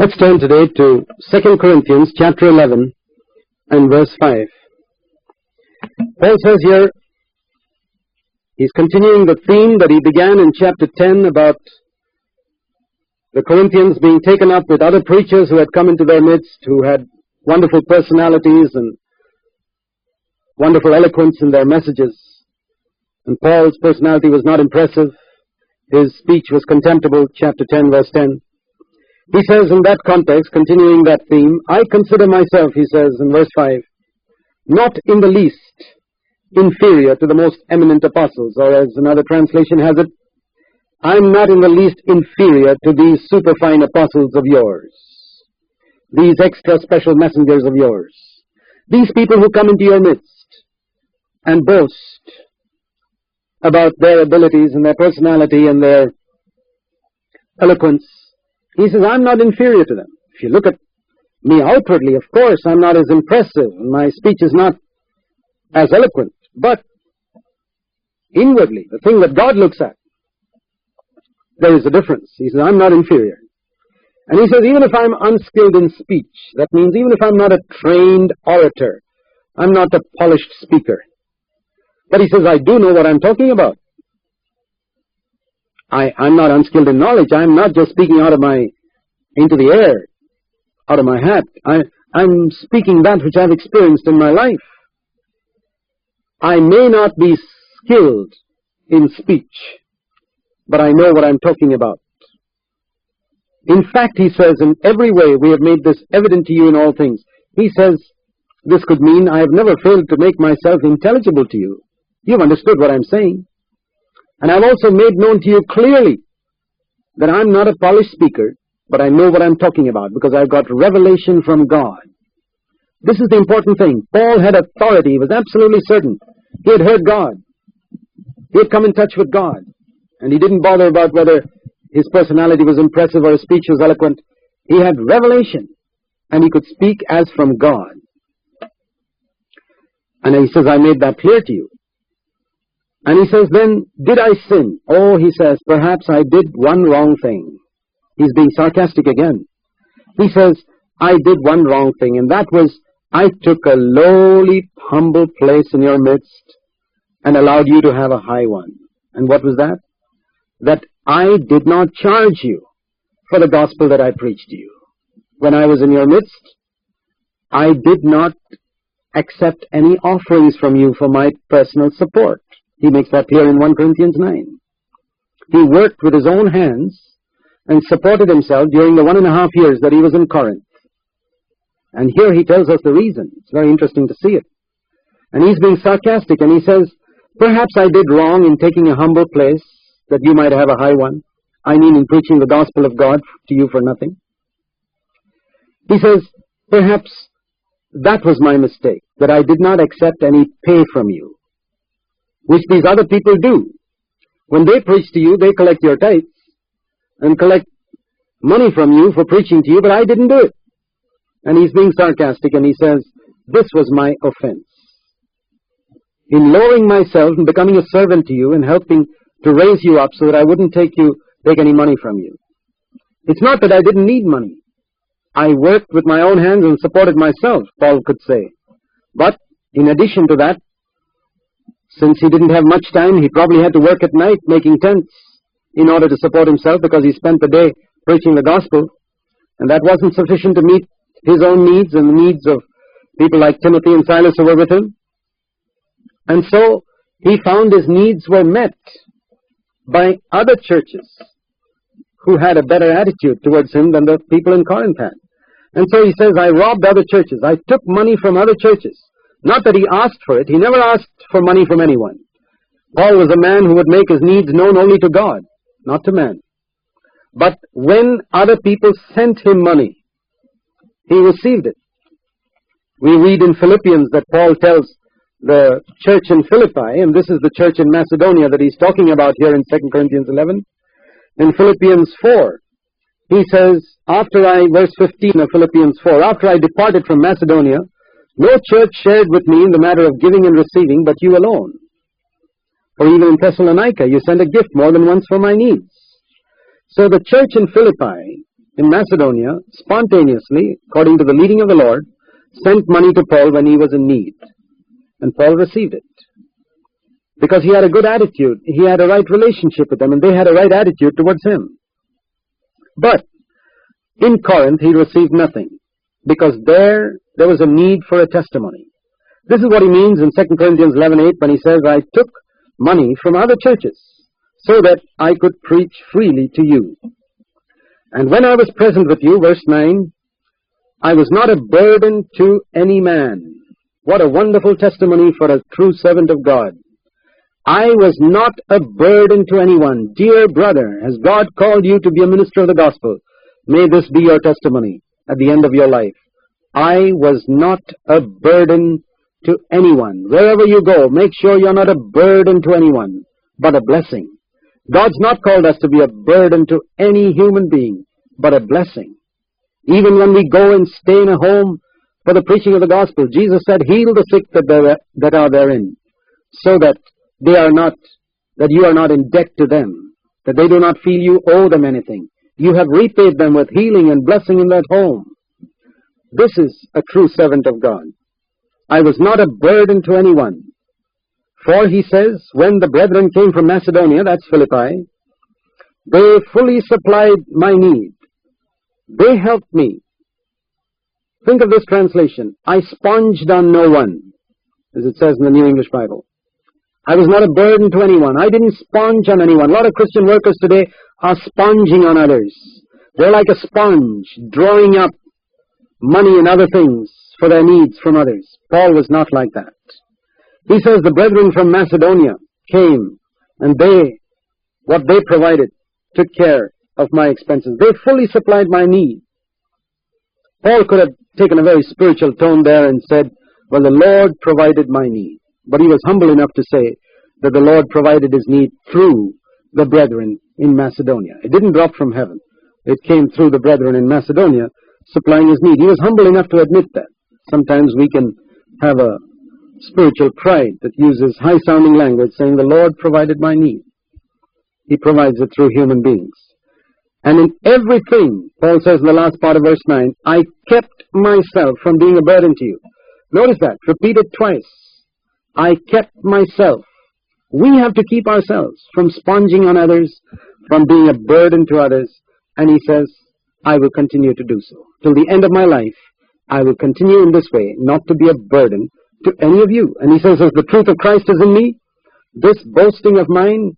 Let's turn today to 2 Corinthians chapter 11 and verse 5. Paul says here, he's continuing the theme that he began in chapter 10 about the Corinthians being taken up with other preachers who had come into their midst, who had wonderful personalities and wonderful eloquence in their messages. And Paul's personality was not impressive. His speech was contemptible, chapter 10, verse 10. He says in that context, continuing that theme, I consider myself, he says in verse 5, not in the least inferior to the most eminent apostles, or as another translation has it, I'm not in the least inferior to these superfine apostles of yours, these extra special messengers of yours, these people who come into your midst and boast about their abilities and their personality and their eloquence. He says, I'm not inferior to them. If you look at me outwardly, of course, I'm not as impressive, and my speech is not as eloquent. But inwardly, the thing that God looks at, there is a difference. He says, I'm not inferior. And he says, even if I'm unskilled in speech, that means even if I'm not a trained orator, I'm not a polished speaker. But he says, I do know what I'm talking about. I'm not unskilled in knowledge. I'm not just speaking into the air, out of my hat. I'm speaking that which I've experienced in my life. I may not be skilled in speech, but I know what I'm talking about. In fact, he says, in every way we have made this evident to you in all things. He says, this could mean I have never failed to make myself intelligible to you. You've understood what I'm saying. And I've also made known to you clearly that I'm not a polished speaker, but I know what I'm talking about because I've got revelation from God. This is the important thing. Paul had authority. He was absolutely certain. He had heard God. He had come in touch with God. And he didn't bother about whether his personality was impressive or his speech was eloquent. He had revelation. And he could speak as from God. And he says, I made that clear to you. And he says, then, did I sin? Oh, he says, perhaps I did one wrong thing. He's being sarcastic again. He says, I did one wrong thing, and that was, I took a lowly, humble place in your midst and allowed you to have a high one. And what was that? That I did not charge you for the gospel that I preached to you. When I was in your midst, I did not accept any offerings from you for my personal support. He makes that clear in 1 Corinthians 9. He worked with his own hands and supported himself during the 1.5 years that he was in Corinth. And here he tells us the reason. It's very interesting to see it. And he's being sarcastic, and he says, perhaps I did wrong in taking a humble place that you might have a high one. I mean in preaching the gospel of God to you for nothing. He says, perhaps that was my mistake, that I did not accept any pay from you, which these other people do. When they preach to you, they collect your tithes and collect money from you for preaching to you, but I didn't do it. And he's being sarcastic, and he says, this was my offense. In lowering myself and becoming a servant to you and helping to raise you up so that I wouldn't take any money from you. It's not that I didn't need money. I worked with my own hands and supported myself, Paul could say. But in addition to that, since he didn't have much time, he probably had to work at night making tents in order to support himself because he spent the day preaching the gospel. And that wasn't sufficient to meet his own needs and the needs of people like Timothy and Silas who were with him. And so he found his needs were met by other churches who had a better attitude towards him than the people in Corinth had. And so he says, I robbed other churches. I took money from other churches. Not that he asked for it. He never asked for money from anyone. Paul was a man who would make his needs known only to God, not to man. But when other people sent him money, he received it. We read in Philippians that Paul tells the church in Philippi, and this is the church in Macedonia that he's talking about here in 2 Corinthians 11. In Philippians 4, he says, verse 15 of Philippians 4, after I departed from Macedonia, no church shared with me in the matter of giving and receiving, but you alone. For even in Thessalonica, you sent a gift more than once for my needs. So the church in Philippi in Macedonia, spontaneously, according to the leading of the Lord, sent money to Paul when he was in need. And Paul received it. Because he had a good attitude. He had a right relationship with them, and they had a right attitude towards him. But in Corinth, he received nothing, because there was a need for a testimony. This is what he means in 2 Corinthians 11:8 when he says, I took money from other churches so that I could preach freely to you. And when I was present with you, verse 9, I was not a burden to any man. What a wonderful testimony for a true servant of God. I was not a burden to anyone. Dear brother, has God called you to be a minister of the gospel? May this be your testimony at the end of your life. I was not a burden to anyone. Wherever you go, make sure you're not a burden to anyone, but a blessing. God's not called us to be a burden to any human being, but a blessing. Even when we go and stay in a home for the preaching of the gospel, Jesus said, heal the sick that are therein, so that you are not in debt to them, that they do not feel you owe them anything. You have repaid them with healing and blessing in that home. This is a true servant of God. I was not a burden to anyone. For, he says, when the brethren came from Macedonia, that's Philippi, they fully supplied my need. They helped me. Think of this translation. I sponged on no one, as it says in the New English Bible. I was not a burden to anyone. I didn't sponge on anyone. A lot of Christian workers today are sponging on others. They're like a sponge, drawing up money and other things for their needs from others. Paul was not like that. He says the brethren from Macedonia came, and what they provided, took care of my expenses. They fully supplied my need. Paul could have taken a very spiritual tone there and said, well, the Lord provided my need. But he was humble enough to say that the Lord provided his need through the brethren in Macedonia. It didn't drop from heaven. It came through the brethren in Macedonia supplying his need. He was humble enough to admit that. Sometimes we can have a spiritual pride that uses high-sounding language saying, the Lord provided my need. He provides it through human beings. And in everything, Paul says in the last part of verse 9, I kept myself from being a burden to you. Notice that, repeated twice. I kept myself. We have to keep ourselves from sponging on others, from being a burden to others. And he says, I will continue to do so. Till the end of my life, I will continue in this way, not to be a burden to any of you. And he says, as the truth of Christ is in me, this boasting of mine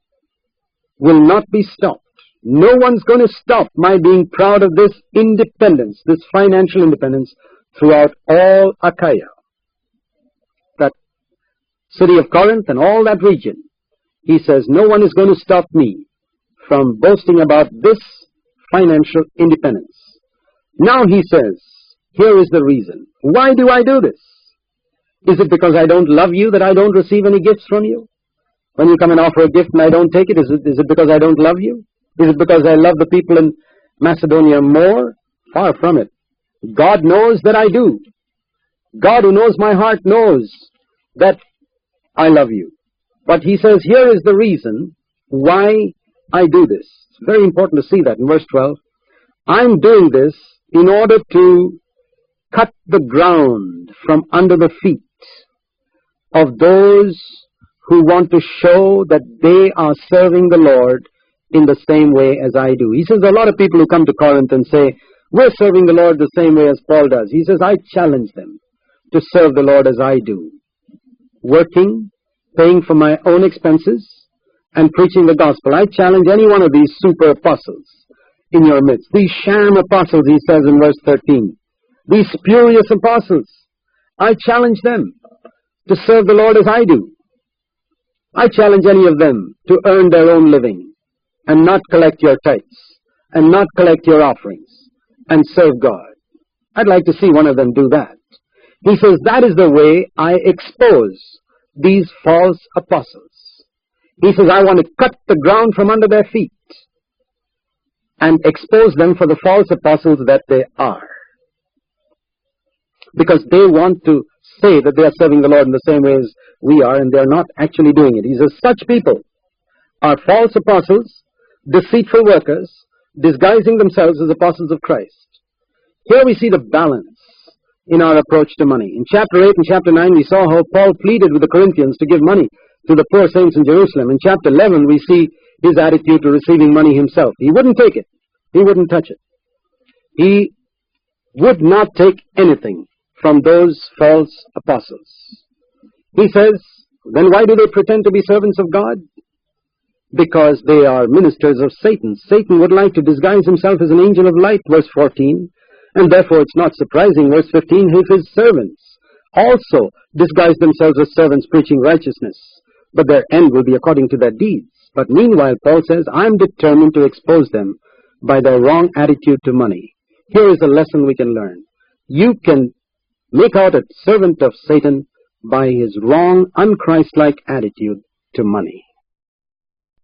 will not be stopped. No one's going to stop my being proud of this independence, this financial independence throughout all Achaia. That city of Corinth and all that region. He says, no one is going to stop me from boasting about this financial independence. Now he says, here is the reason. Why do I do this? Is it because I don't love you that I don't receive any gifts from you? When you come and offer a gift and I don't take it, is it because I don't love you? Is it because I love the people in Macedonia more? Far from it. God knows that I do. God who knows my heart knows that I love you. But he says, here is the reason why I do this. It's very important to see that in verse 12. I'm doing this in order to cut the ground from under the feet of those who want to show that they are serving the Lord in the same way as I do. He says there are a lot of people who come to Corinth and say, we're serving the Lord the same way as Paul does. He says, I challenge them to serve the Lord as I do. Working, paying for my own expenses, and preaching the gospel. I challenge any one of these super apostles in your midst. These sham apostles, he says in verse 13. These spurious apostles. I challenge them to serve the Lord as I do. I challenge any of them to earn their own living and not collect your tithes and not collect your offerings and serve God. I'd like to see one of them do that. He says that is the way I expose these false apostles. He says I want to cut the ground from under their feet and expose them for the false apostles that they are. Because they want to say that they are serving the Lord in the same way as we are, and they are not actually doing it. He says such people are false apostles, deceitful workers, disguising themselves as apostles of Christ. Here we see the balance in our approach to money. In chapter 8 and chapter 9, we saw how Paul pleaded with the Corinthians to give money to the poor saints in Jerusalem. In chapter 11, we see his attitude to receiving money himself. He wouldn't take it. He wouldn't touch it. He would not take anything from those false apostles. He says, then why do they pretend to be servants of God? Because they are ministers of Satan. Satan would like to disguise himself as an angel of light, verse 14. And therefore it's not surprising, verse 15, if his servants also disguise themselves as servants preaching righteousness, but their end will be according to their deeds. But meanwhile, Paul says, I'm determined to expose them by their wrong attitude to money. Here is a lesson we can learn. You can make out a servant of Satan by his wrong, unchristlike attitude to money.